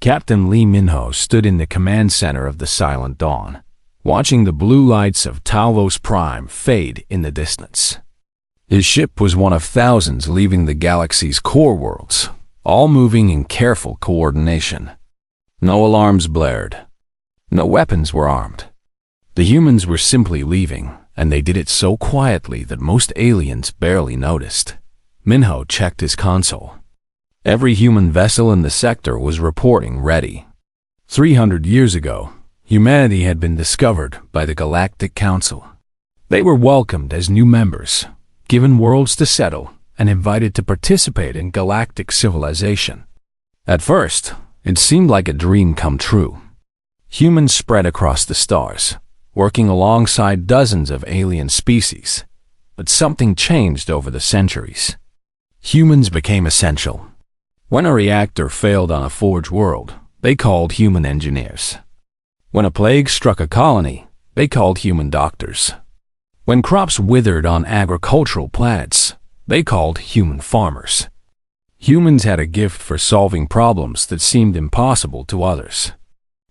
Captain Lee Minho stood in the command center of the Silent Dawn, watching the blue lights of Talvos Prime fade in the distance. His ship was one of thousands leaving the galaxy's core worlds, all moving in careful coordination. No alarms blared. No weapons were armed. The humans were simply leaving, and they did it so quietly that most aliens barely noticed. Minho checked his console. Every human vessel in the sector was reporting ready. 300 years ago, humanity had been discovered by the Galactic Council. They were welcomed as new members, given worlds to settle, and invited to participate in galactic civilization. At first, it seemed like a dream come true. Humans spread across the stars, working alongside dozens of alien species. But something changed over the centuries. Humans became essential. When a reactor failed on a forge world, they called human engineers. When a plague struck a colony, they called human doctors. When crops withered on agricultural planets, they called human farmers. Humans had a gift for solving problems that seemed impossible to others.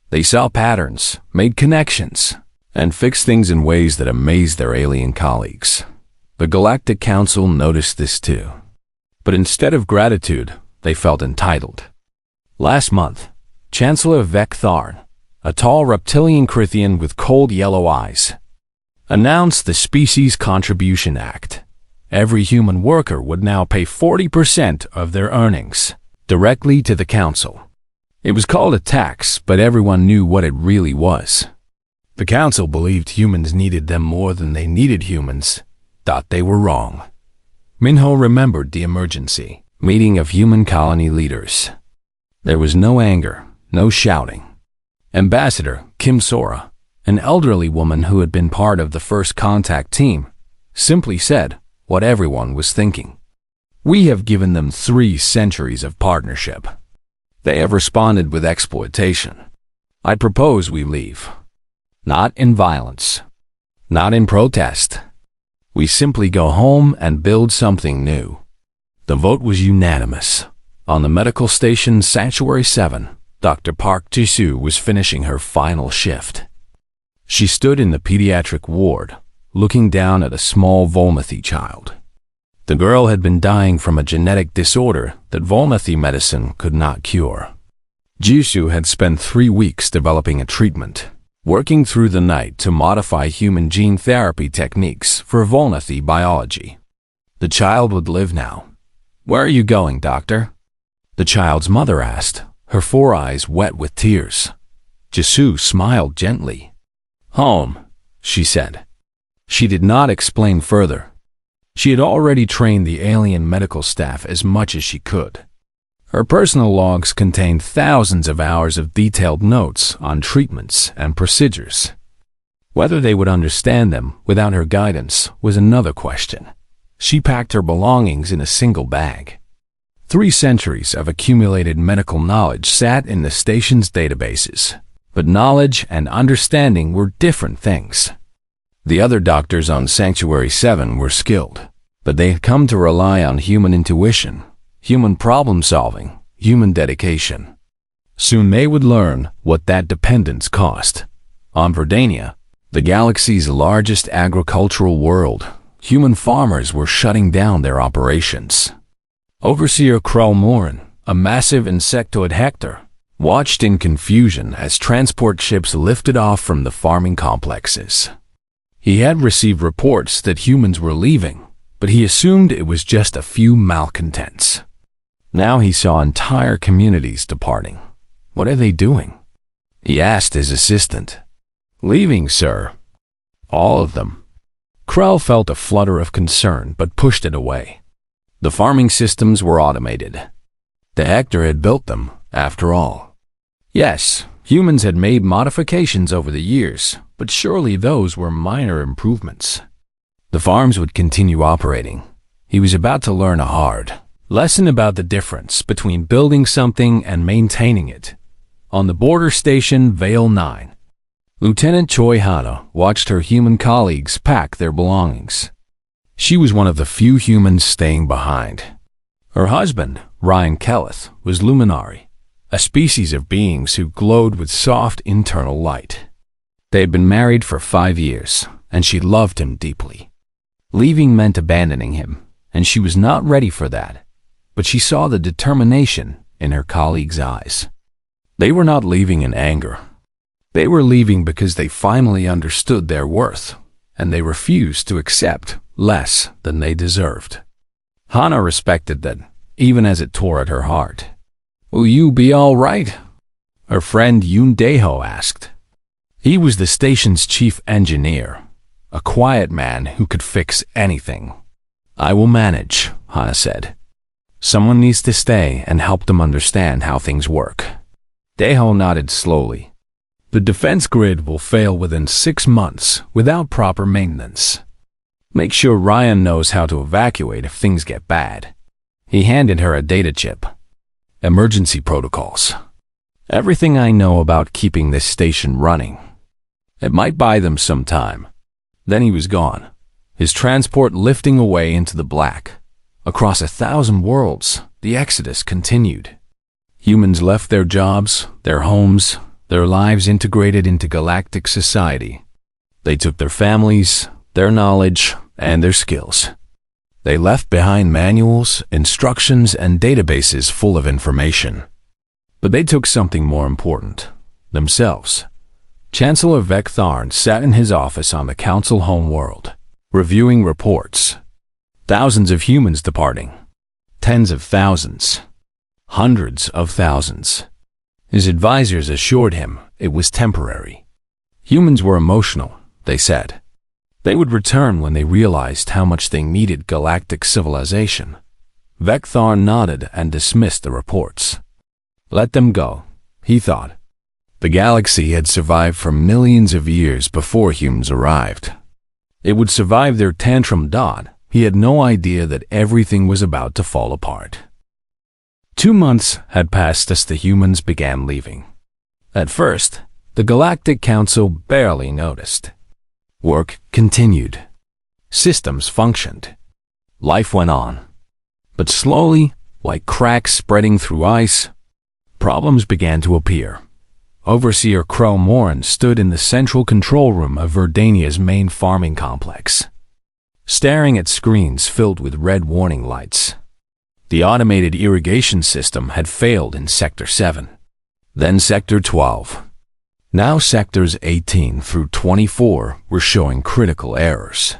They saw patterns, made connections, and fixed things in ways that amazed their alien colleagues. The Galactic Council noticed this too. But instead of gratitude, they felt entitled. Last month, Chancellor Vec Tharn, a tall reptilian Crithian with cold yellow eyes, announced the Species Contribution Act. Every human worker would now pay 40% of their earnings directly to the council. It was called a tax, but everyone knew what it really was. The council believed humans needed them more than they needed humans, thought they were wrong. Minho remembered the emergency meeting of human colony leaders. There was no anger, no shouting. Ambassador Kim Sora, an elderly woman who had been part of the first contact team, simply said what everyone was thinking. We have given them 3 centuries of partnership. They have responded with exploitation. I propose we leave. Not in violence. Not in protest. We simply go home and build something new. The vote was unanimous. On the medical station Sanctuary 7, Dr. Park Jisoo was finishing her final shift. She stood in the pediatric ward, looking down at a small Volmathy child. The girl had been dying from a genetic disorder that Volmathy medicine could not cure. Jisoo had spent 3 weeks developing a treatment, working through the night to modify human gene therapy techniques for Volmathy biology. The child would live now. Where are you going, doctor? The child's mother asked, her 4 eyes wet with tears. Jisoo smiled gently. Home, she said. She did not explain further. She had already trained the alien medical staff as much as she could. Her personal logs contained thousands of hours of detailed notes on treatments and procedures. Whether they would understand them without her guidance was another question. She packed her belongings in a single bag. 3 centuries of accumulated medical knowledge sat in the station's databases, but knowledge and understanding were different things. The other doctors on Sanctuary 7 were skilled, but they had come to rely on human intuition, human problem-solving, human dedication. Soon they would learn what that dependence cost. On Verdania, the galaxy's largest agricultural world, human farmers were shutting down their operations. Overseer Krull Morin, a massive insectoid Hector, watched in confusion as transport ships lifted off from the farming complexes. He had received reports that humans were leaving, but he assumed it was just a few malcontents. Now he saw entire communities departing. What are they doing? He asked his assistant. Leaving, sir. All of them. Krull felt a flutter of concern but pushed it away. The farming systems were automated. The Hector had built them, after all. Yes, humans had made modifications over the years, but surely those were minor improvements. The farms would continue operating. He was about to learn a hard lesson about the difference between building something and maintaining it. On the border station Vale 9, Lieutenant Choi Hana watched her human colleagues pack their belongings. She was one of the few humans staying behind. Her husband, Ryan Kelleth, was Luminari, a species of beings who glowed with soft internal light. They had been married for 5 years, and she loved him deeply. Leaving meant abandoning him, and she was not ready for that, but she saw the determination in her colleague's eyes. They were not leaving in anger. They were leaving because they finally understood their worth, and they refused to accept less than they deserved. Hana respected that, even as it tore at her heart. "Will you be all right?" her friend Yoon Daeho asked. He was the station's chief engineer, a quiet man who could fix anything. "I will manage," Hana said. "Someone needs to stay and help them understand how things work." Daeho nodded slowly. "The defense grid will fail within 6 months without proper maintenance. Make sure Ryan knows how to evacuate if things get bad." He handed her a data chip. "Emergency protocols. Everything I know about keeping this station running. It might buy them some time." Then he was gone, his transport lifting away into the black. Across 1,000 worlds, the exodus continued. Humans left their jobs, their homes, their lives integrated into galactic society. They took their families, their knowledge, and their skills. They left behind manuals, instructions, and databases full of information. But they took something more important, themselves. Chancellor Vec Tharn sat in his office on the Council home world, reviewing reports. Thousands of humans departing. Tens of thousands. Hundreds of thousands. His advisors assured him it was temporary. Humans were emotional, they said. They would return when they realized how much they needed galactic civilization. Vec Tharn nodded and dismissed the reports. Let them go, he thought. The galaxy had survived for millions of years before humans arrived. It would survive their tantrum. He had no idea that everything was about to fall apart. 2 months had passed as the humans began leaving. At first, the Galactic Council barely noticed. Work continued. Systems functioned. Life went on. But slowly, like cracks spreading through ice, problems began to appear. Overseer Krell Morin stood in the central control room of Verdania's main farming complex, staring at screens filled with red warning lights. The automated irrigation system had failed in Sector 7, then Sector 12. Now Sectors 18 through 24 were showing critical errors.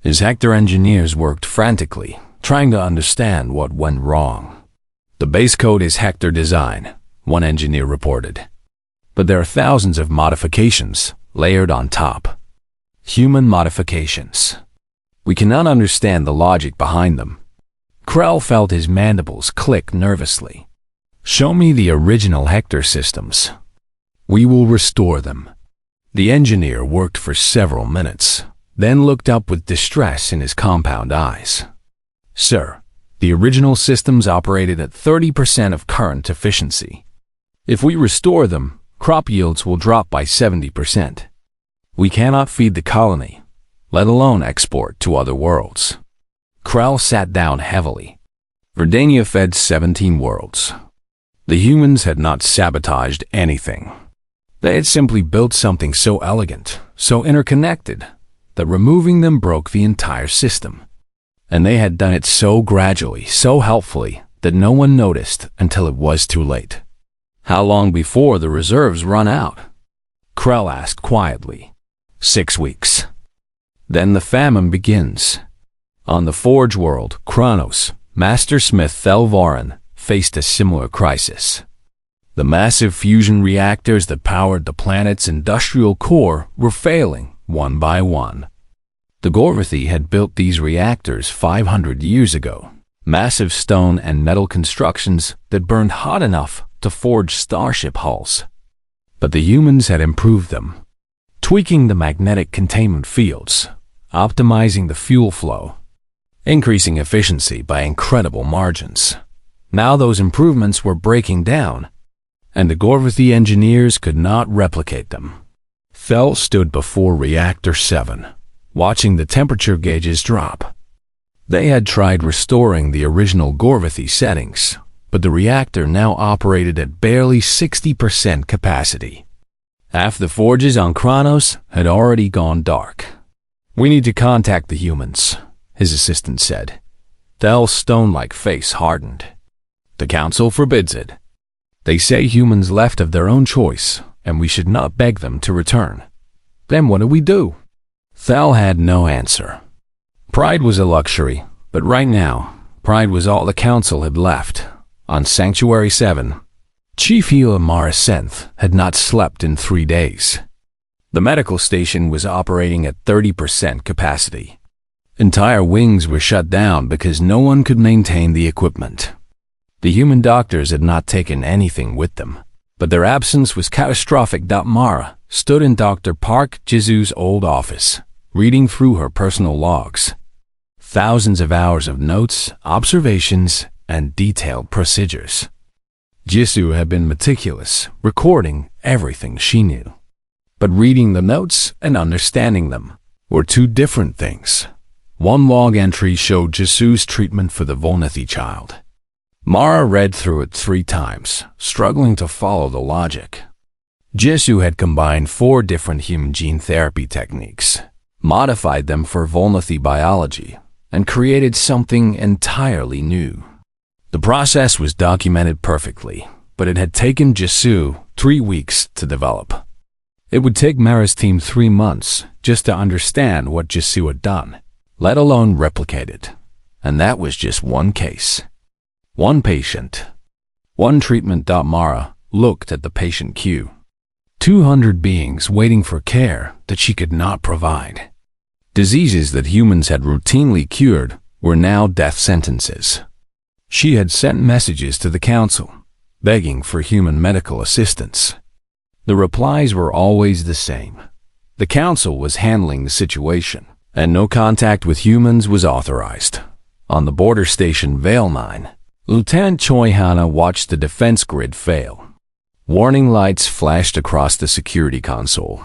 His Hector engineers worked frantically, trying to understand what went wrong. "The base code is Hector design," one engineer reported. "But there are thousands of modifications layered on top. Human modifications. We cannot understand the logic behind them." Krell felt his mandibles click nervously. "Show me the original Hector systems. We will restore them." The engineer worked for several minutes, then looked up with distress in his compound eyes. "Sir, the original systems operated at 30% of current efficiency. If we restore them, crop yields will drop by 70%. We cannot feed the colony, let alone export to other worlds." Krell sat down heavily. Verdania fed 17 worlds. The humans had not sabotaged anything. They had simply built something so elegant, so interconnected, that removing them broke the entire system. And they had done it so gradually, so helpfully, that no one noticed until it was too late. "How long before the reserves run out?" Krell asked quietly. 6 weeks. Then the famine begins. On the Forge world, Kronos, Master Smith Thelvarin, faced a similar crisis. The massive fusion reactors that powered the planet's industrial core were failing one by one. The Gorvathi had built these reactors 500 years ago, massive stone and metal constructions that burned hot enough to forge starship hulls. But the humans had improved them, tweaking the magnetic containment fields, optimizing the fuel flow, increasing efficiency by incredible margins. Now those improvements were breaking down, and the Gorvathi engineers could not replicate them. Thel stood before Reactor 7, watching the temperature gauges drop. They had tried restoring the original Gorvathi settings, but the reactor now operated at barely 60% capacity. Half the forges on Kronos had already gone dark. "We need to contact the humans," his assistant said. Thal's stone-like face hardened. "The council forbids it. They say humans left of their own choice, and we should not beg them to return." "Then what do we do?" Thal had no answer. Pride was a luxury, but right now, pride was all the council had left. On Sanctuary 7, Chief Hila Marasenth had not slept in 3 days. The medical station was operating at 30% capacity. Entire wings were shut down because no one could maintain the equipment. The human doctors had not taken anything with them, but their absence was catastrophic. Mara stood in Dr. Park Jisu's old office, reading through her personal logs. Thousands of hours of notes, observations, and detailed procedures. Jisoo had been meticulous, recording everything she knew. But reading the notes and understanding them were two different things. One log entry showed Jisoo's treatment for the Volnathi child. Mara read through it 3 times, struggling to follow the logic. Jisoo had combined 4 different human gene therapy techniques, modified them for Volnathi biology, and created something entirely new. The process was documented perfectly, but it had taken Jisoo 3 weeks to develop. It would take Mara's team 3 months just to understand what Jisoo had done, let alone replicate it. And that was just one case. One patient. One treatment. Mara looked at the patient queue. 200 beings waiting for care that she could not provide. Diseases that humans had routinely cured were now death sentences. She had sent messages to the council, begging for human medical assistance. The replies were always the same. The council was handling the situation, and no contact with humans was authorized. On the border station Vale 9, Lieutenant Choi Hana watched the defense grid fail. Warning lights flashed across the security console.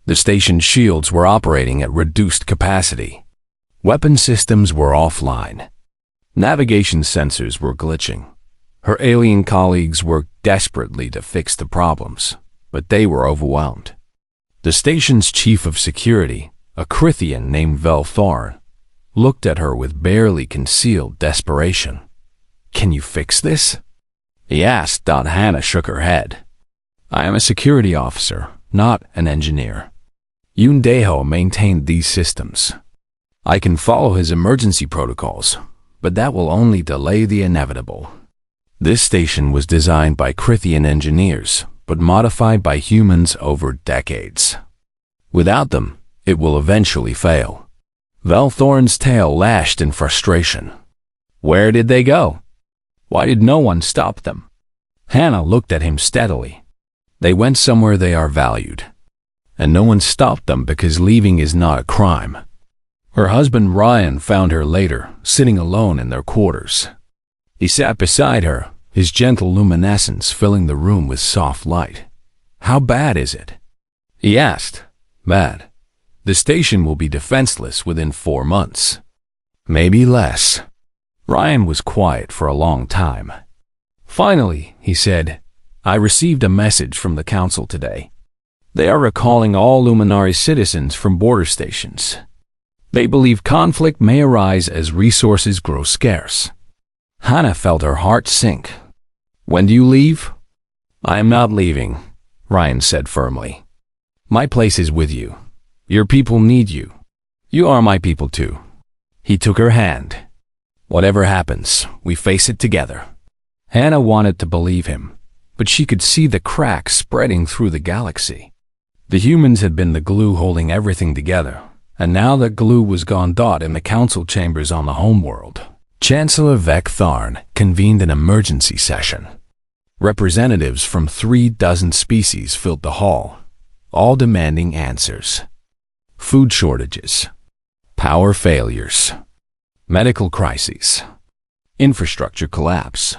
The station's shields were operating at reduced capacity. Weapon systems were offline. Navigation sensors were glitching. Her alien colleagues worked desperately to fix the problems, but they were overwhelmed. The station's chief of security, a Crithian named Velthorn, looked at her with barely concealed desperation. "Can you fix this?" he asked. Hannah shook her head. "I am a security officer, not an engineer. Yoon Daeho maintained these systems. I can follow his emergency protocols, but that will only delay the inevitable." This station was designed by Crithian engineers, but modified by humans over decades. Without them, it will eventually fail. Velthorn's tail lashed in frustration. Where did they go? Why did no one stop them? Hannah looked at him steadily. They went somewhere they are valued, and no one stopped them because leaving is not a crime. Her husband Ryan found her later, sitting alone in their quarters. He sat beside her, his gentle luminescence filling the room with soft light. "How bad is it?" he asked. "Bad. The station will be defenseless within 4 months. Maybe less." Ryan was quiet for a long time. Finally, he said, "I received a message from the council today. They are recalling all Luminari citizens from border stations. They believe conflict may arise as resources grow scarce." Hannah felt her heart sink. "When do you leave?" "I am not leaving," Ryan said firmly. "My place is with you. Your people need you. You are my people too." He took her hand. "Whatever happens, we face it together." Hannah wanted to believe him, but she could see the cracks spreading through the galaxy. The humans had been the glue holding everything together, and now that glue was gone. In the council chambers on the homeworld, Chancellor Vec Tharn convened an emergency session. Representatives from 36 species filled the hall, all demanding answers. Food shortages, power failures, medical crises, infrastructure collapse.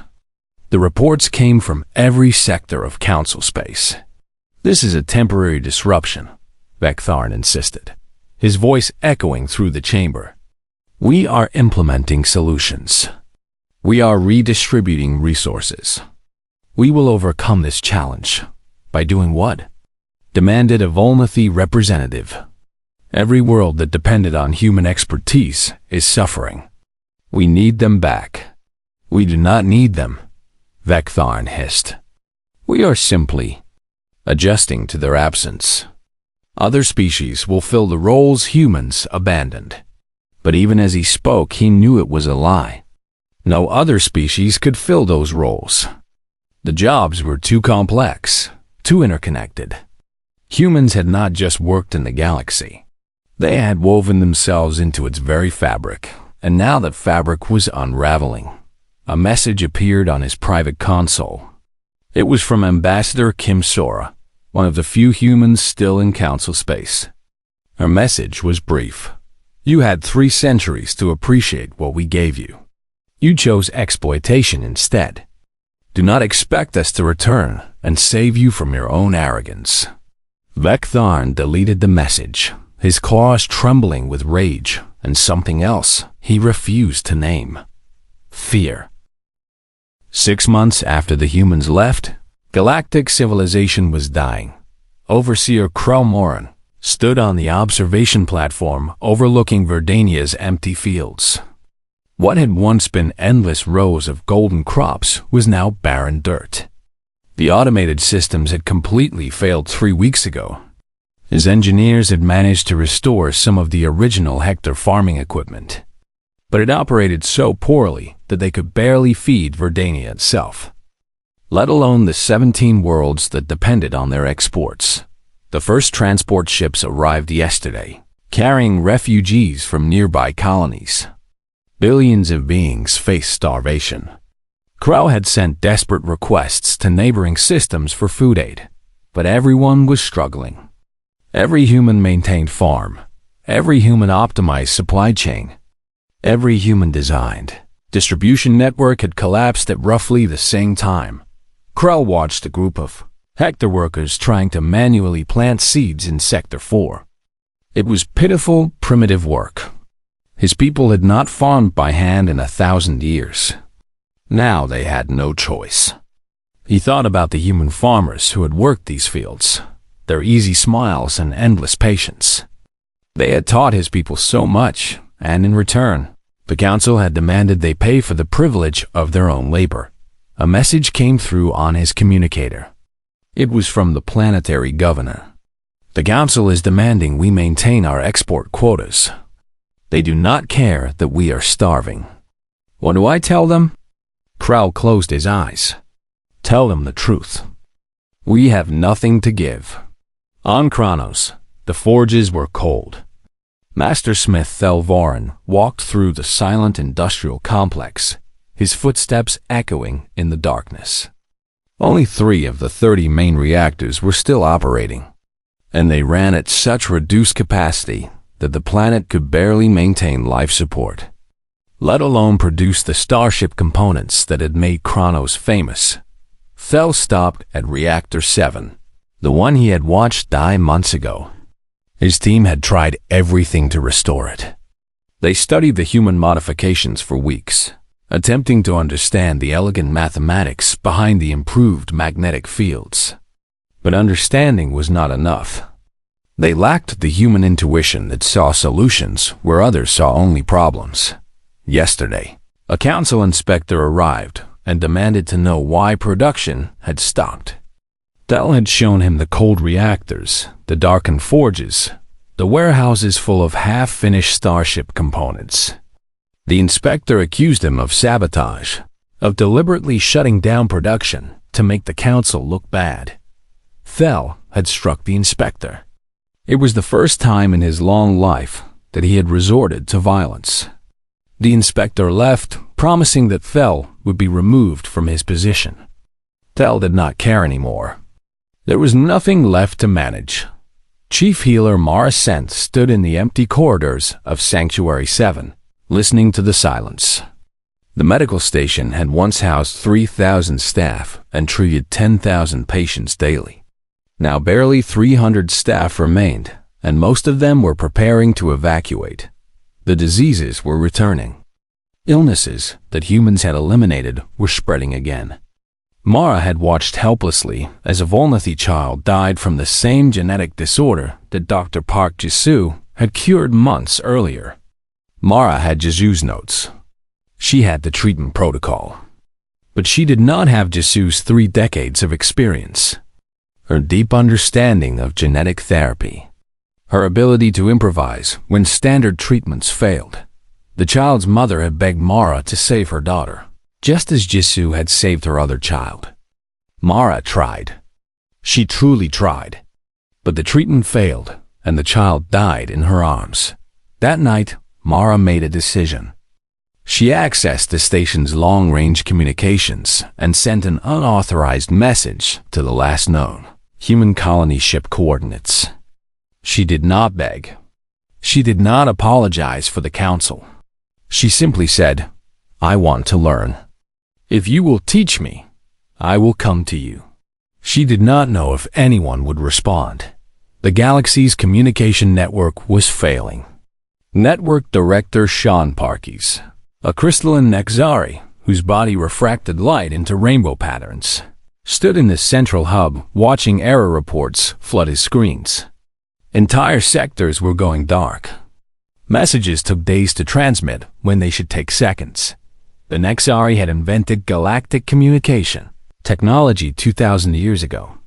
The reports came from every sector of council space. "This is a temporary disruption," Vec Tharn insisted, his voice echoing through the chamber. "We are implementing solutions. We are redistributing resources. We will overcome this challenge. By doing what? Demanded a Volmathy representative. Every world that depended on human expertise is suffering. We need them back. We do not need them, Vectharn hissed. We are simply adjusting to their absence. Other species will fill the roles humans abandoned. But even as he spoke, he knew it was a lie. No other species could fill those roles. The jobs were too complex, too interconnected. Humans had not just worked in the galaxy. They had woven themselves into its very fabric, and now that fabric was unraveling. A message appeared on his private console. It was from Ambassador Kim Sora, one of the few humans still in Council space. Her message was brief. You had 3 centuries to appreciate what we gave you. You chose exploitation instead. Do not expect us to return and save you from your own arrogance. Vectharn deleted the message, his claws trembling with rage and something else he refused to name. Fear. 6 months after the humans left, galactic civilization was dying. Overseer Krell stood on the observation platform overlooking Verdania's empty fields. What had once been endless rows of golden crops was now barren dirt. The automated systems had completely failed 3 weeks ago. His engineers had managed to restore some of the original Hector farming equipment, but it operated so poorly that they could barely feed Verdania itself, let alone the 17 worlds that depended on their exports. The first transport ships arrived yesterday, carrying refugees from nearby colonies. Billions of beings faced starvation. Krell had sent desperate requests to neighboring systems for food aid, but everyone was struggling. Every human maintained farm. Every human optimized supply chain. Every human designed distribution network had collapsed at roughly the same time. Krell watched a group of Hector workers trying to manually plant seeds in Sector 4. It was pitiful, primitive work. His people had not farmed by hand in 1,000 years. Now they had no choice. He thought about the human farmers who had worked these fields, their easy smiles and endless patience. They had taught his people so much, and in return, the council had demanded they pay for the privilege of their own labor. A message came through on his communicator. It was from the planetary governor. The council is demanding we maintain our export quotas. They do not care that we are starving. What do I tell them? Krell closed his eyes. Tell them the truth. We have nothing to give. On Kronos, the forges were cold. Master Smith Thelvarin walked through the silent industrial complex, his footsteps echoing in the darkness. Only 3 of the 30 main reactors were still operating, and they ran at such reduced capacity that the planet could barely maintain life support, let alone produce the starship components that had made Kronos famous. Thel stopped at Reactor 7, the one he had watched die months ago. His team had tried everything to restore it. They studied the human modifications for weeks, attempting to understand the elegant mathematics behind the improved magnetic fields. But understanding was not enough. They lacked the human intuition that saw solutions where others saw only problems. Yesterday, a council inspector arrived and demanded to know why production had stopped. Del had shown him the cold reactors, the darkened forges, the warehouses full of half-finished starship components. The inspector accused him of sabotage, of deliberately shutting down production to make the council look bad. Thel had struck the inspector. It was the first time in his long life that he had resorted to violence. The inspector left, promising that Thel would be removed from his position. Thel did not care anymore. There was nothing left to manage. Chief Healer Mara Sent stood in the empty corridors of Sanctuary 7, listening to the silence. The medical station had once housed 3,000 staff and treated 10,000 patients daily. Now barely 300 staff remained, and most of them were preparing to evacuate. The diseases were returning. Illnesses that humans had eliminated were spreading again. Mara had watched helplessly as a Volnathi child died from the same genetic disorder that Dr. Park Jisoo had cured months earlier. Mara had Jisoo's notes. She had the treatment protocol. But she did not have Jisoo's 3 decades of experience, her deep understanding of genetic therapy, her ability to improvise when standard treatments failed. The child's mother had begged Mara to save her daughter, just as Jisoo had saved her other child. Mara tried. She truly tried. But the treatment failed, and the child died in her arms. That night, Mara made a decision. She accessed the station's long-range communications and sent an unauthorized message to the last known human colony ship coordinates. She did not beg. She did not apologize for the council. She simply said, "I want to learn. If you will teach me, I will come to you." She did not know if anyone would respond. The galaxy's communication network was failing. Network Director Sean Parkes, a crystalline Nexari whose body refracted light into rainbow patterns, stood in the central hub watching error reports flood his screens. Entire sectors were going dark. Messages took days to transmit when they should take seconds. The Nexari had invented galactic communication technology 2,000 years ago.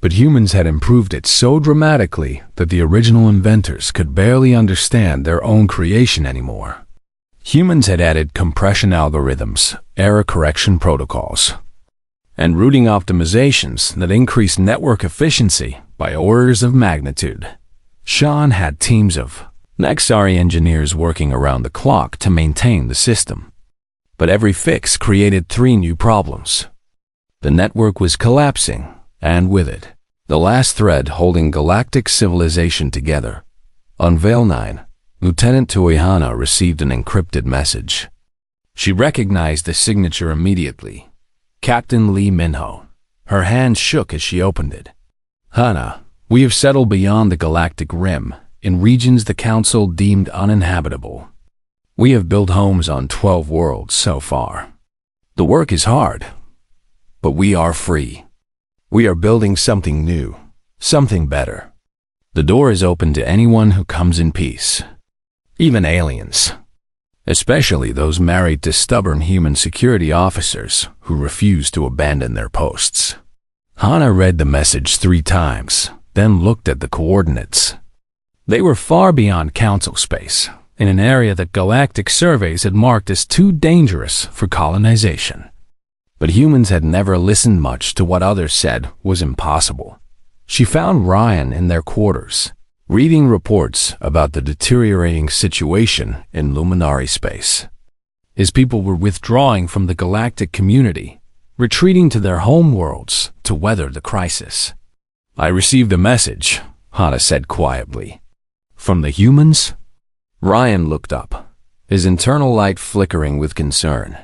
But humans had improved it so dramatically that the original inventors could barely understand their own creation anymore. Humans had added compression algorithms, error correction protocols, and routing optimizations that increased network efficiency by orders of magnitude. Sean had teams of Nexari engineers working around the clock to maintain the system. But every fix created 3 new problems. The network was collapsing, and with it, the last thread holding galactic civilization together. On Veil 9, Lieutenant Toihana received an encrypted message. She recognized the signature immediately. Captain Lee Minho. Her hand shook as she opened it. "Hana, we have settled beyond the galactic rim, in regions the Council deemed uninhabitable. We have built homes on 12 worlds so far. The work is hard, but we are free. We are building something new, something better. The door is open to anyone who comes in peace, even aliens, especially those married to stubborn human security officers who refuse to abandon their posts." Hana read the message 3 times, then looked at the coordinates. They were far beyond Council space, in an area that galactic surveys had marked as too dangerous for colonization. But humans had never listened much to what others said was impossible. She found Ryan in their quarters, reading reports about the deteriorating situation in Luminary space. His people were withdrawing from the galactic community, retreating to their home worlds to weather the crisis. "I received a message," Hana said quietly. "From the humans?" Ryan looked up, his internal light flickering with concern.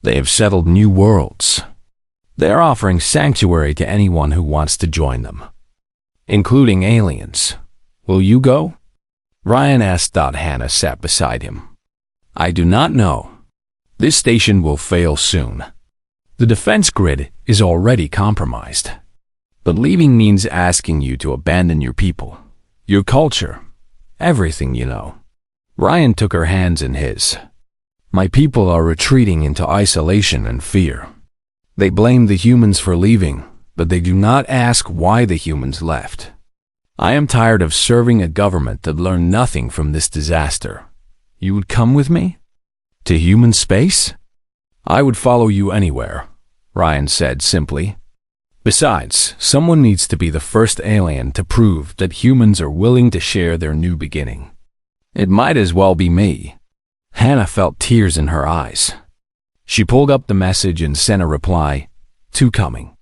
"They have settled new worlds. They are offering sanctuary to anyone who wants to join them, including aliens. Will you go?" Ryan asked. Hannah sat beside him. "I do not know. This station will fail soon. The defense grid is already compromised. But leaving means asking you to abandon your people, your culture, everything you know." Ryan took her hands in his. "My people are retreating into isolation and fear. They blame the humans for leaving, but they do not ask why the humans left. I am tired of serving a government that learned nothing from this disaster. You would come with me? To human space?" "I would follow you anywhere," Ryan said simply. "Besides, someone needs to be the first alien to prove that humans are willing to share their new beginning. It might as well be me." Hannah felt tears in her eyes. She pulled up the message and sent a reply, "Two coming.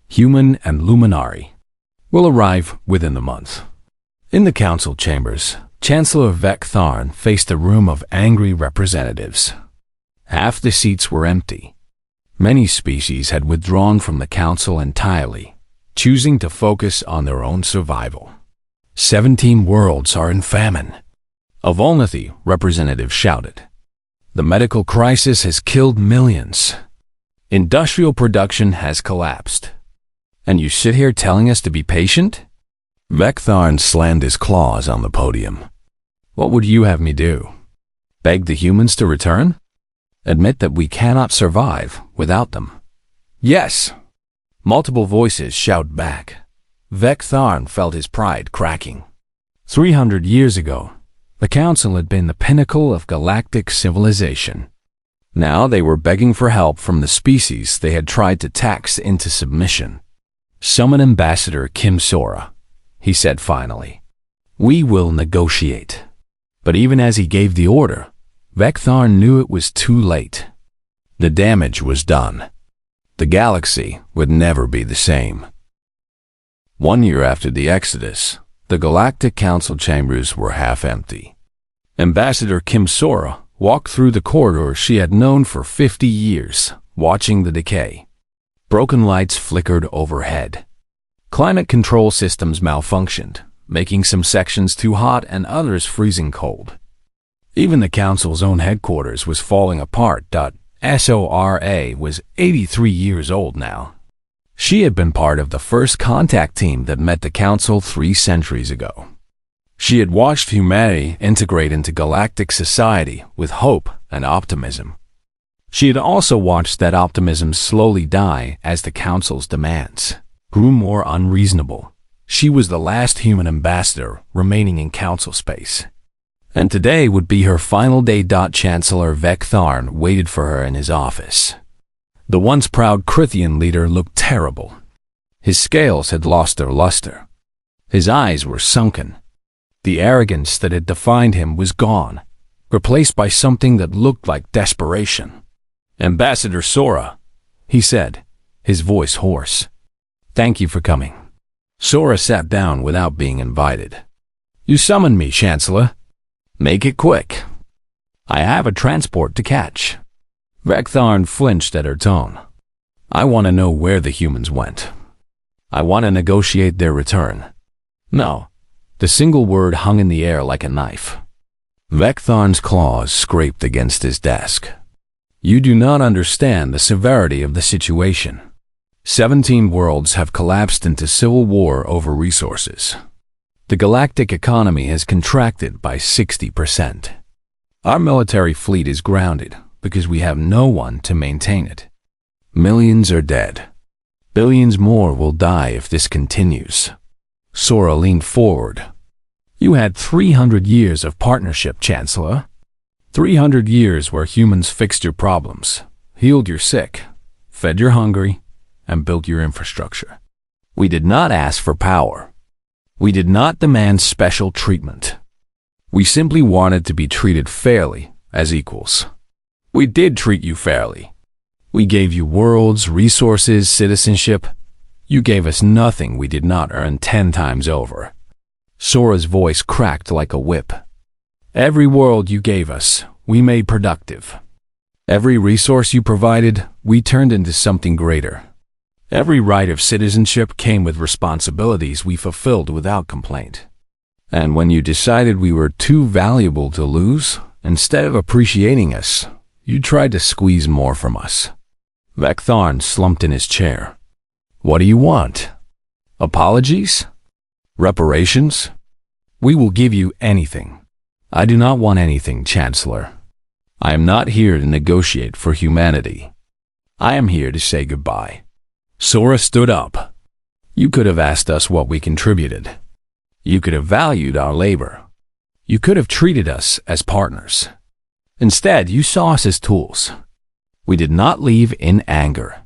Human and Luminary. Will arrive within the month." In the council chambers, Chancellor Vec Tharn faced a room of angry representatives. Half the seats were empty. Many species had withdrawn from the council entirely, choosing to focus on their own survival. 17 worlds are in famine. A Volnathi representative shouted. The medical crisis has killed millions. Industrial production has collapsed. And you sit here telling us to be patient? Vectharn slammed his claws on the podium. What would you have me do? Beg the humans to return? Admit that we cannot survive without them. Yes! Multiple voices shout back. Vectharn felt his pride cracking. 300 years ago, the Council had been the pinnacle of galactic civilization. Now they were begging for help from the species they had tried to tax into submission. Summon Ambassador Kim Sora, he said finally. We will negotiate. But even as he gave the order, Vectharn knew it was too late. The damage was done. The galaxy would never be the same. 1 year after the Exodus, the Galactic Council chambers were half empty. Ambassador Kim Sora walked through the corridor she had known for 50 years, watching the decay. Broken lights flickered overhead. Climate control systems malfunctioned, making some sections too hot and others freezing cold. Even the Council's own headquarters was falling apart. Sora was 83 years old now. She had been part of the first contact team that met the Council 3 centuries ago. She had watched humanity integrate into galactic society with hope and optimism. She had also watched that optimism slowly die as the Council's demands grew more unreasonable. She was the last human ambassador remaining in Council space. And today would be her final day. Chancellor Vectharn waited for her in his office. The once proud Krithian leader looked terrible. His scales had lost their luster. His eyes were sunken. The arrogance that had defined him was gone, replaced by something that looked like desperation. Ambassador Sora, he said, his voice hoarse. Thank you for coming. Sora sat down without being invited. You summoned me, Chancellor. Make it quick. I have a transport to catch. Vectharn flinched at her tone. I want to know where the humans went. I want to negotiate their return. No. The single word hung in the air like a knife. Vectharn's claws scraped against his desk. You do not understand the severity of the situation. 17 worlds have collapsed into civil war over resources. The galactic economy has contracted by 60%. Our military fleet is grounded because we have no one to maintain it. Millions are dead. Billions more will die if this continues. Sora leaned forward. You had 300 years of partnership, Chancellor. 300 years where humans fixed your problems, healed your sick, fed your hungry, and built your infrastructure. We did not ask for power. We did not demand special treatment. We simply wanted to be treated fairly as equals. We did treat you fairly. We gave you worlds, resources, citizenship. You gave us nothing we did not earn 10 times over. Sora's voice cracked like a whip. Every world you gave us, we made productive. Every resource you provided, we turned into something greater. Every right of citizenship came with responsibilities we fulfilled without complaint. And when you decided we were too valuable to lose, instead of appreciating us, you tried to squeeze more from us. Vectharn slumped in his chair. What do you want? Apologies? Reparations? We will give you anything. I do not want anything, Chancellor. I am not here to negotiate for humanity. I am here to say goodbye. Sora stood up. You could have asked us what we contributed. You could have valued our labor. You could have treated us as partners. Instead, you saw us as tools. We did not leave in anger.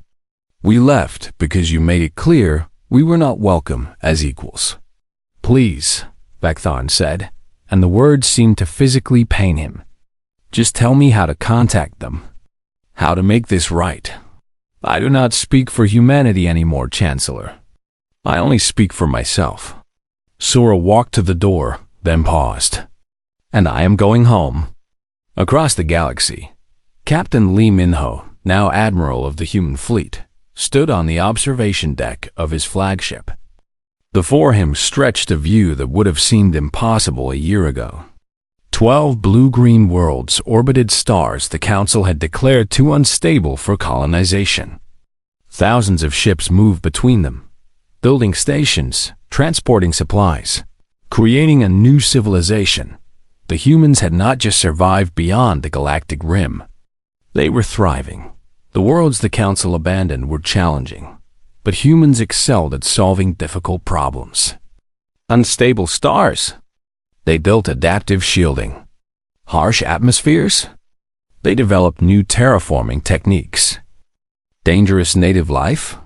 We left because you made it clear we were not welcome as equals. Please, Vectharn said, and the words seemed to physically pain him. Just tell me how to contact them. How to make this right. I do not speak for humanity anymore, Chancellor. I only speak for myself. Sora walked to the door, then paused. And I am going home. Across the galaxy, Captain Lee Minho, now Admiral of the human fleet, stood on the observation deck of his flagship. Before him stretched a view that would have seemed impossible a year ago. 12 blue-green worlds orbited stars the Council had declared too unstable for colonization. Thousands of ships moved between them, building stations, transporting supplies, creating a new civilization. The humans had not just survived beyond the galactic rim. They were thriving. The worlds the Council abandoned were challenging, but humans excelled at solving difficult problems. Unstable stars. They built adaptive shielding. Harsh atmospheres. They developed new terraforming techniques. Dangerous native life.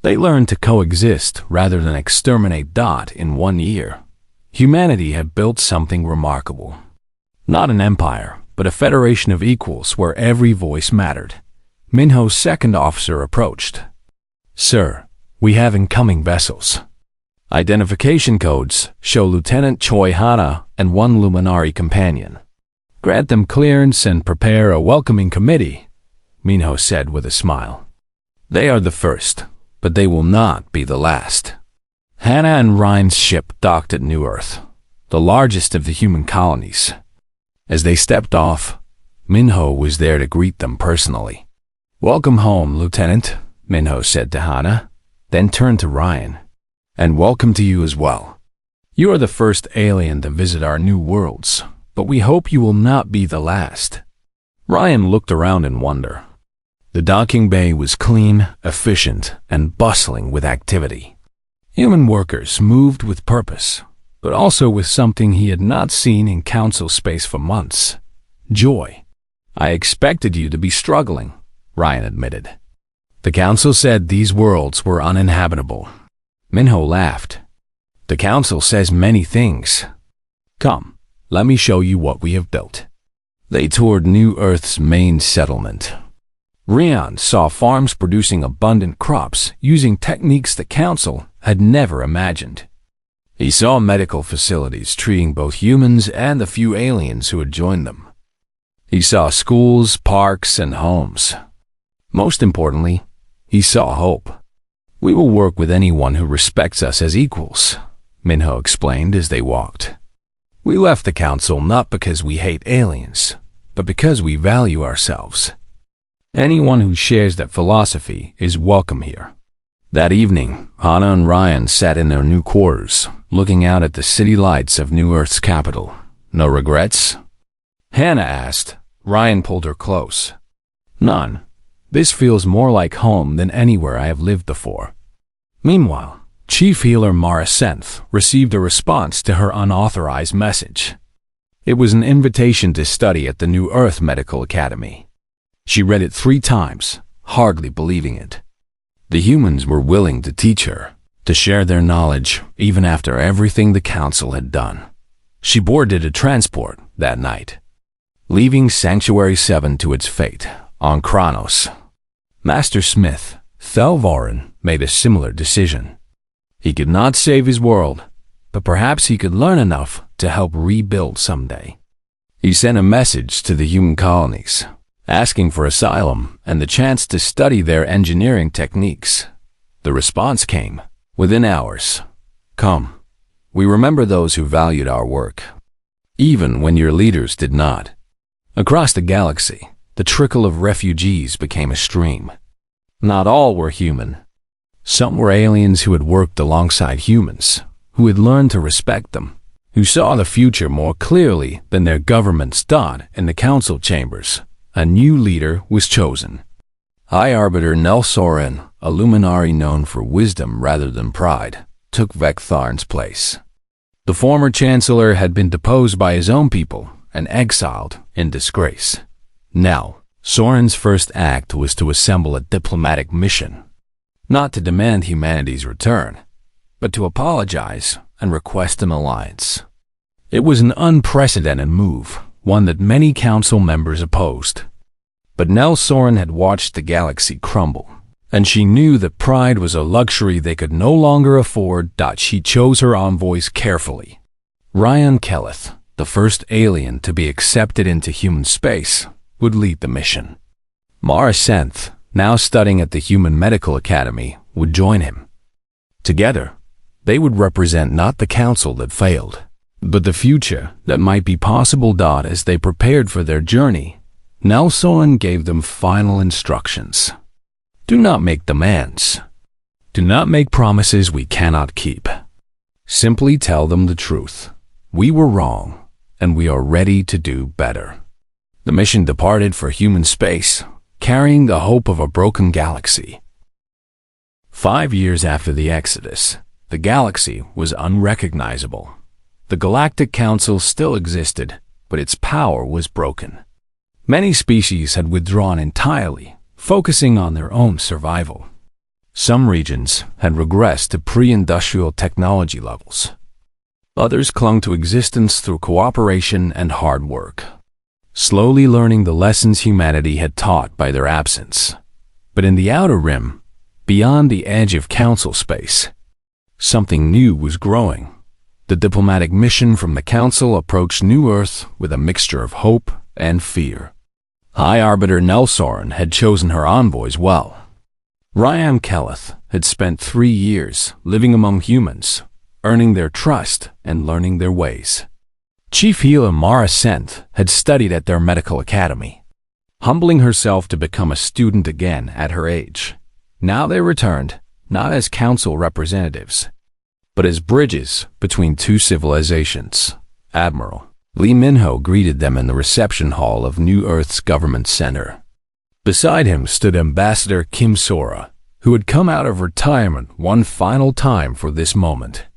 They learned to coexist rather than exterminate in 1 year. Humanity had built something remarkable. Not an empire, but a federation of equals where every voice mattered. Minho's second officer approached. "Sir, we have incoming vessels." Identification codes show Lieutenant Choi Hana and one Luminari companion. "Grant them clearance and prepare a welcoming committee," Minho said with a smile. "They are the first, but they will not be the last." Hana and Ryan's ship docked at New Earth, the largest of the human colonies. As they stepped off, Minho was there to greet them personally. "Welcome home, Lieutenant," Minho said to Hana, then turned to Ryan. "And welcome to you as well. You are the first alien to visit our new worlds, but we hope you will not be the last." Ryan looked around in wonder. The docking bay was clean, efficient, and bustling with activity. Human workers moved with purpose, but also with something he had not seen in Council space for months: joy. "I expected you to be struggling," Ryan admitted. "The Council said these worlds were uninhabitable." Minho laughed. "The Council says many things. Come, let me show you what we have built." They toured New Earth's main settlement. Ryan saw farms producing abundant crops using techniques the Council had never imagined. He saw medical facilities treating both humans and the few aliens who had joined them. He saw schools, parks, and homes. Most importantly, he saw hope. "We will work with anyone who respects us as equals," Minho explained as they walked. "We left the Council not because we hate aliens, but because we value ourselves. Anyone who shares that philosophy is welcome here." That evening, Hana and Ryan sat in their new quarters, looking out at the city lights of New Earth's capital. "No regrets?" Hana asked. Ryan pulled her close. "None. This feels more like home than anywhere I have lived before." Meanwhile, Chief Healer Mara Senth received a response to her unauthorized message. It was an invitation to study at the New Earth Medical Academy. She read it 3 times, hardly believing it. The humans were willing to teach her, to share their knowledge, even after everything the Council had done. She boarded a transport that night, leaving Sanctuary 7 to its fate on Kronos. Master Smith, Thelvarin, made a similar decision. He could not save his world, but perhaps he could learn enough to help rebuild someday. He sent a message to the human colonies, asking for asylum and the chance to study their engineering techniques. The response came within hours. "Come, we remember those who valued our work, even when your leaders did not." Across the galaxy, the trickle of refugees became a stream. Not all were human. Some were aliens who had worked alongside humans, who had learned to respect them, who saw the future more clearly than their governments thought. In the Council chambers, a new leader was chosen. High Arbiter Nel Soren, a luminary known for wisdom rather than pride, took Vectharn's place. The former Chancellor had been deposed by his own people and exiled in disgrace. Now, Soren's first act was to assemble a diplomatic mission, not to demand humanity's return, but to apologize and request an alliance. It was an unprecedented move, one that many Council members opposed. But Nel Soren had watched the galaxy crumble, and she knew that pride was a luxury they could no longer afford. She chose her envoys carefully. Ryan Kelleth, the first alien to be accepted into human space, would lead the mission. Mara Senth, now studying at the Human Medical Academy, would join him. Together, they would represent not the Council that failed, But the future that might be possible. As they prepared for their journey, Nelson gave them final instructions. Do not make demands. Do not make promises we cannot keep. Simply tell them the truth. We were wrong, and we are ready to do better. The mission departed for human space, carrying the hope of a broken galaxy. 5 years after the Exodus, the galaxy was unrecognizable. The Galactic Council still existed, but its power was broken. Many species had withdrawn entirely, focusing on their own survival. Some regions had regressed to pre-industrial technology levels. Others clung to existence through cooperation and hard work, slowly learning the lessons humanity had taught by their absence. But in the outer rim, beyond the edge of Council space, something new was growing. The diplomatic mission from the Council approached New Earth with a mixture of hope and fear. High Arbiter Nelson had chosen her envoys well. Ryan Kelleth had spent 3 years living among humans, earning their trust and learning their ways. Chief Healer Mara Sent had studied at their medical academy, humbling herself to become a student again at her age. Now they returned, not as Council representatives, but as bridges between two civilizations. Admiral Lee Minho greeted them in the reception hall of New Earth's government center. Beside him stood Ambassador Kim Sora, who had come out of retirement one final time for this moment.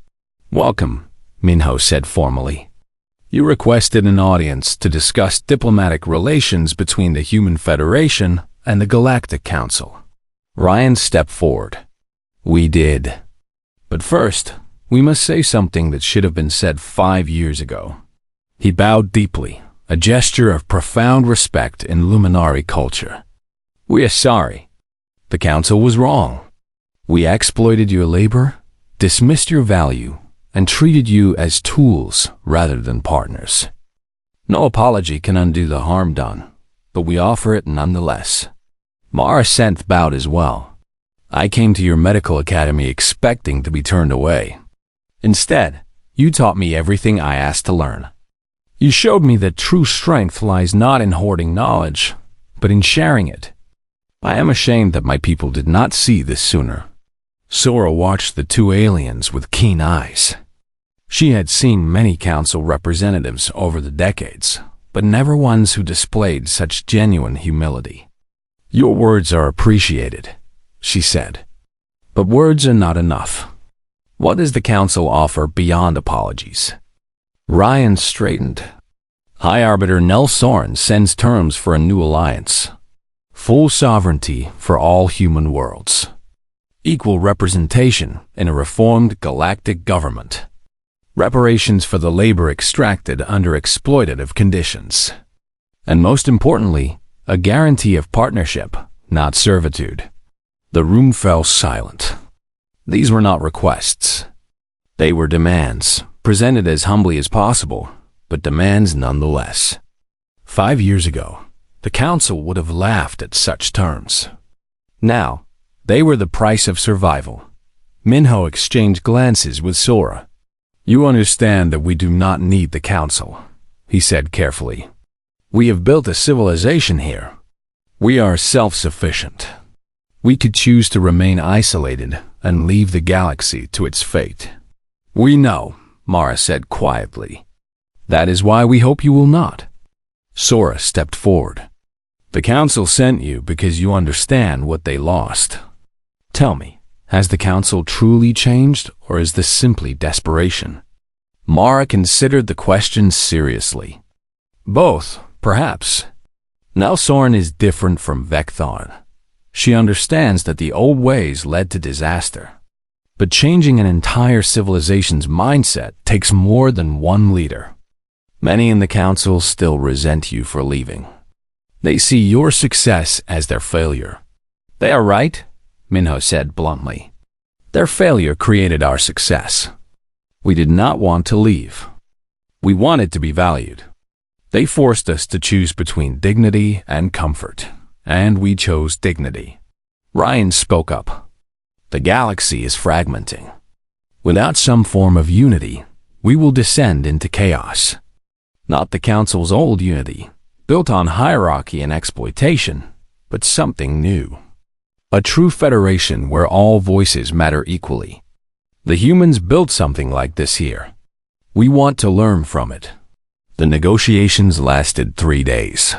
Welcome, Minho said formally. You requested an audience to discuss diplomatic relations between the Human Federation and the Galactic Council. Ryan stepped forward. We did. But first, we must say something that should have been said 5 years ago. He bowed deeply, a gesture of profound respect in Luminari culture. We are sorry. The Council was wrong. We exploited your labor, dismissed your value, and treated you as tools rather than partners. No apology can undo the harm done, but we offer it nonetheless. Mara Senth bowed as well. I came to your medical academy expecting to be turned away. Instead, you taught me everything I asked to learn. You showed me that true strength lies not in hoarding knowledge, but in sharing it. I am ashamed that my people did not see this sooner. Sora watched the two aliens with keen eyes. She had seen many council representatives over the decades, but never ones who displayed such genuine humility. Your words are appreciated, she said. But words are not enough. What does the Council offer beyond apologies? Ryan straightened. High Arbiter Nelson sends terms for a new alliance. Full sovereignty for all human worlds. Equal representation in a reformed galactic government. Reparations for the labor extracted under exploitative conditions. And most importantly, a guarantee of partnership, not servitude. The room fell silent. These were not requests. They were demands, presented as humbly as possible, but demands nonetheless. 5 years ago, the Council would have laughed at such terms. Now, they were the price of survival. Minho exchanged glances with Sora. You understand that we do not need the Council, he said carefully. We have built a civilization here. We are self-sufficient. We could choose to remain isolated and leave the galaxy to its fate. We know, Mara said quietly. That is why we hope you will not. Sora stepped forward. The Council sent you because you understand what they lost. Tell me, has the Council truly changed, or is this simply desperation? Mara considered the question seriously. Both, perhaps. Nelson is different from Vecthon. She understands that the old ways led to disaster. But changing an entire civilization's mindset takes more than one leader. Many in the Council still resent you for leaving. They see your success as their failure. They are right, Minho said bluntly. Their failure created our success. We did not want to leave. We wanted to be valued. They forced us to choose between dignity and comfort, and we chose dignity. Ryan spoke up. The galaxy is fragmenting. Without some form of unity, we will descend into chaos. Not the Council's old unity, built on hierarchy and exploitation, but something new. A true federation where all voices matter equally. The humans built something like this here. We want to learn from it. The negotiations lasted 3 days.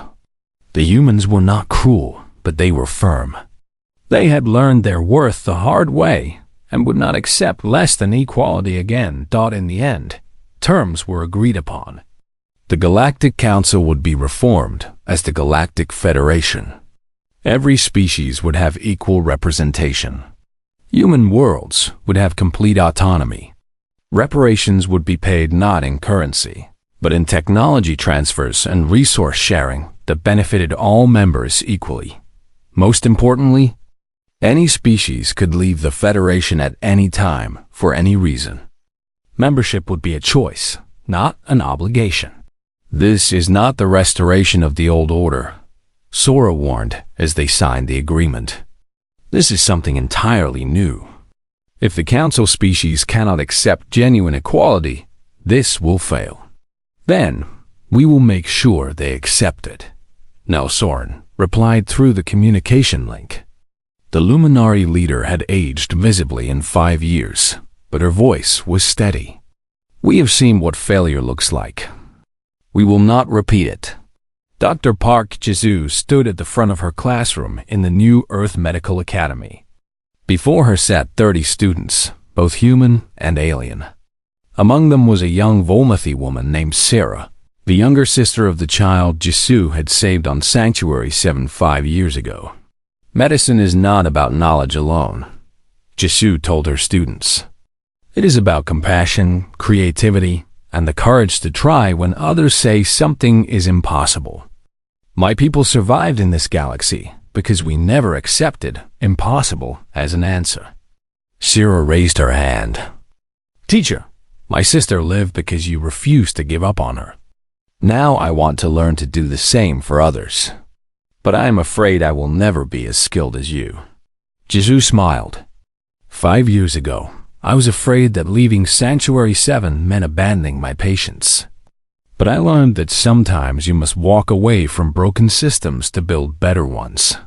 The humans were not cruel, but they were firm. They had learned their worth the hard way and would not accept less than equality again. In the end, terms were agreed upon. The Galactic Council would be reformed as the Galactic Federation. Every species would have equal representation. Human worlds would have complete autonomy. Reparations would be paid not in currency, but in technology transfers and resource sharing that benefited all members equally. Most importantly, any species could leave the Federation at any time for any reason. Membership would be a choice, not an obligation. This is not the restoration of the old order, Sora warned as they signed the agreement. This is something entirely new. If the Council species cannot accept genuine equality, this will fail. Then, we will make sure they accept it. Now Soren replied through the communication link. The Luminary leader had aged visibly in 5 years, but her voice was steady. We have seen what failure looks like. We will not repeat it. Dr. Park Jizu stood at the front of her classroom in the New Earth Medical Academy. Before her sat 30 students, both human and alien. Among them was a young Volmathi woman named Sarah, the younger sister of the child Jisu had saved on Sanctuary 7 5 years ago. Medicine is not about knowledge alone, Jisu told her students. It is about compassion, creativity, and the courage to try when others say something is impossible. My people survived in this galaxy because we never accepted impossible as an answer. Sarah raised her hand. Teacher, my sister lived because you refused to give up on her. Now I want to learn to do the same for others. But I am afraid I will never be as skilled as you. Jizu smiled. 5 years ago, I was afraid that leaving Sanctuary 7 meant abandoning my patients. But I learned that sometimes you must walk away from broken systems to build better ones.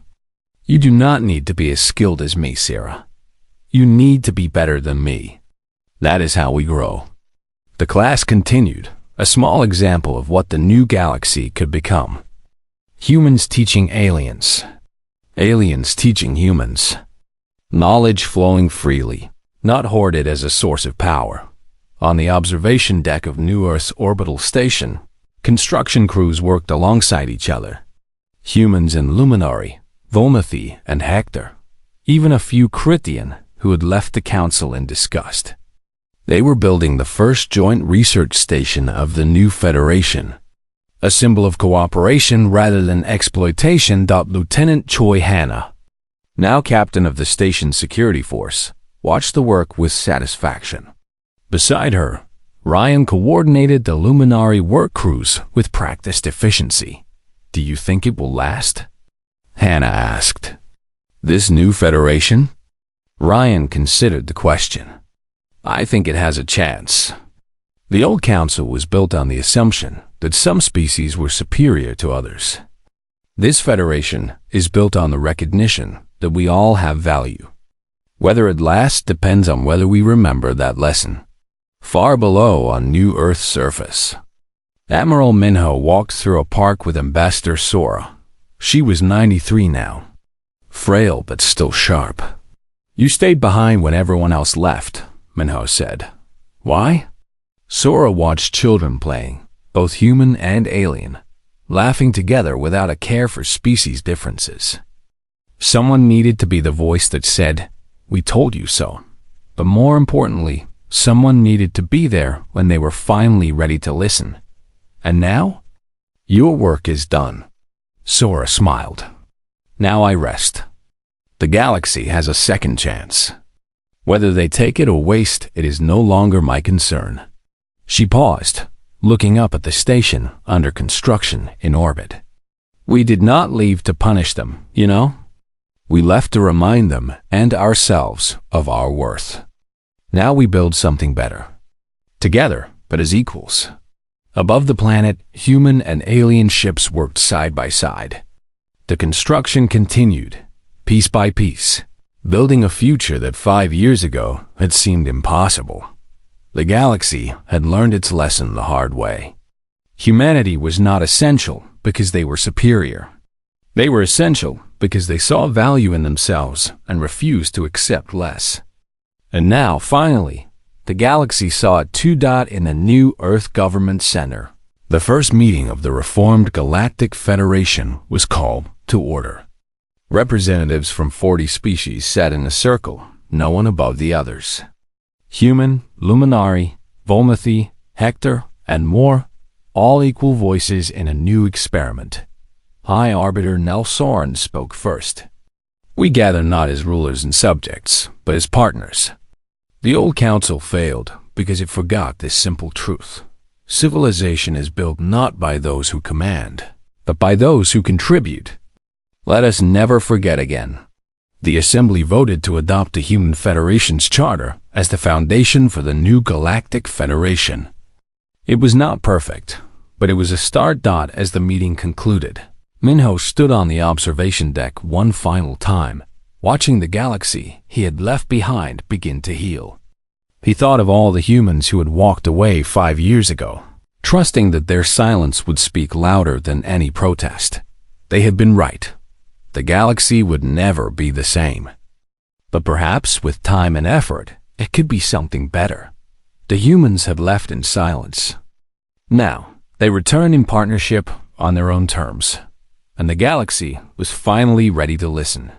You do not need to be as skilled as me, Sarah. You need to be better than me. That is how we grow. The class continued, a small example of what the new galaxy could become. Humans teaching aliens. Aliens teaching humans. Knowledge flowing freely, not hoarded as a source of power. On the observation deck of New Earth's orbital station, construction crews worked alongside each other. Humans and Luminary, Volmathi and Hector. Even a few Critian who had left the Council in disgust. They were building the first joint research station of the new Federation. A symbol of cooperation rather than exploitation. Lieutenant Choi Hanna, now captain of the station's security force, watched the work with satisfaction. Beside her, Ryan coordinated the Luminary work crews with practiced efficiency. Do you think it will last? Hanna asked. This new Federation? Ryan considered the question. I think it has a chance. The old Council was built on the assumption that some species were superior to others. This Federation is built on the recognition that we all have value. Whether it lasts depends on whether we remember that lesson. Far below on New Earth's surface, Admiral Minho walked through a park with Ambassador Sora. She was 93 now, frail but still sharp. You stayed behind when everyone else left, Minho said. Why? Sora watched children playing, both human and alien, laughing together without a care for species differences. Someone needed to be the voice that said, "We told you so." But more importantly, someone needed to be there when they were finally ready to listen. And now? Your work is done. Sora smiled. Now I rest. The galaxy has a second chance. Whether they take it or waste it is no longer my concern. She paused, looking up at the station under construction in orbit. We did not leave to punish them, you know? We left to remind them and ourselves of our worth. Now we build something better. Together, but as equals. Above the planet, human and alien ships worked side by side. The construction continued, piece by piece, building a future that 5 years ago had seemed impossible. The galaxy had learned its lesson the hard way. Humanity was not essential because they were superior. They were essential because they saw value in themselves and refused to accept less. And now, finally, the galaxy saw a in the new Earth Government Center. The first meeting of the reformed Galactic Federation was called to order. Representatives from 40 species sat in a circle, no one above the others. Human, Luminari, Volmathi, Hector, and more, all equal voices in a new experiment. High Arbiter Nelsorn spoke first. We gather not as rulers and subjects, but as partners. The old council failed because it forgot this simple truth. Civilization is built not by those who command, but by those who contribute. Let us never forget again. The Assembly voted to adopt the Human Federation's charter as the foundation for the new Galactic Federation. It was not perfect, but it was a start. As the meeting concluded, Minho stood on the observation deck one final time, watching the galaxy he had left behind begin to heal. He thought of all the humans who had walked away 5 years ago, trusting that their silence would speak louder than any protest. They had been right. The galaxy would never be the same. But perhaps with time and effort, it could be something better. The humans had left in silence. Now, they returned in partnership on their own terms, and the galaxy was finally ready to listen.